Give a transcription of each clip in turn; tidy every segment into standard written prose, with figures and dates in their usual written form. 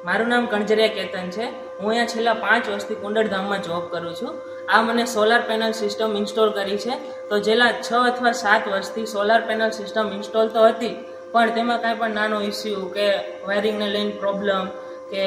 મારું નામ કણજરિયા કેતન છે। હું અહીંયા છેલ્લા 5 વર્ષથી કુંડળધામમાં જોબ કરું છું। આ મને સોલાર પેનલ સિસ્ટમ ઇન્સ્ટોલ કરી છે। તો છેલ્લા 6 અથવા 7 વર્ષથી સોલાર પેનલ સિસ્ટમ ઇન્સ્ટોલ તો હતી, પણ તેમાં કાંઈ પણ નાનો ઇસ્યુ કે વાયરિંગને લઈને પ્રોબ્લેમ કે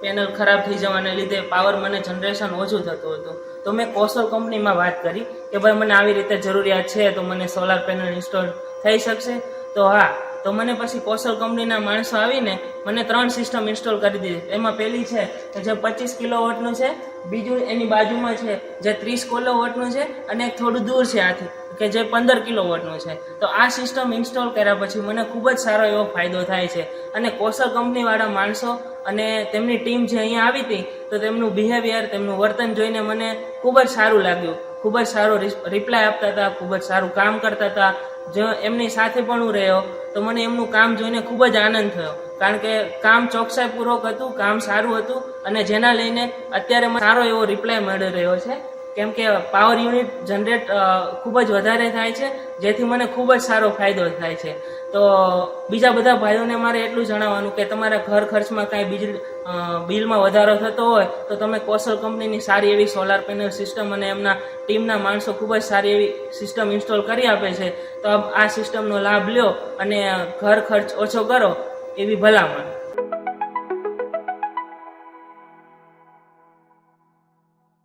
પેનલ ખરાબ થઈ જવાને લીધે પાવર મને જનરેશન ઓછું થતું હતું। તો મેં કોસલ કંપનીમાં વાત કરી કે ભાઈ મને આવી રીતે જરૂરિયાત છે, તો મને સોલાર પેનલ ઇન્સ્ટોલ થઈ શકશે? તો હા, તો મને પછી કોસલ કંપનીના માણસો આવીને મને 3 સિસ્ટમ ઇન્સ્ટોલ કરી દીધી। એમાં પહેલી છે જે 25 કિલોવોટનું છે, બીજું એની બાજુમાં છે જે 30 કિલોવોટનું છે, અને એક થોડું દૂર છે આથી કે જે 15 કિલોવોટનું છે। તો આ સિસ્ટમ ઇન્સ્ટોલ કર્યા પછી મને ખૂબ જ સારો એવો ફાયદો થાય છે। અને કોસલ કંપનીવાળા માણસો અને તેમની ટીમ જે અહીંયા આવી હતી, તો તેમનું બિહેવિયર, તેમનું વર્તન જોઈને મને ખૂબ જ સારું લાગ્યું। ખૂબ જ સારો રિપ્લાય આપતા હતા, ખૂબ જ સારું કામ કરતા હતા। જો એમની સાથે પણ હું રહ્યો તો મને એમનું કામ જોઈને ખૂબ જ આનંદ થયો, કારણ કે કામ ચોકસાઈપૂર્વક હતું, કામ સારું હતું, અને જેના લઈને અત્યારે મને સારો એવો રિપ્લાય મળી રહ્યો છે। કેમ કે પાવર યુનિટ જનરેટ ખૂબ જ વધારે થાય છે, જેથી મને ખૂબ જ સારો ફાયદો થાય છે। તો બીજા બધા ભાઈઓને મારે એટલું જણાવવાનું કે તમારા ઘર ખર્ચમાં કાંઈ બિલમાં વધારો થતો હોય તો તમે કોસલ કંપનીની સારી એવી સોલાર પેનલ સિસ્ટમ અને એમના ટીમના માણસો ખૂબ જ સારી એવી સિસ્ટમ ઇન્સ્ટોલ કરી આપે છે। તો આ સિસ્ટમનો લાભ લ્યો અને ઘર ખર્ચ ઓછો કરો, એવી ભલામણ।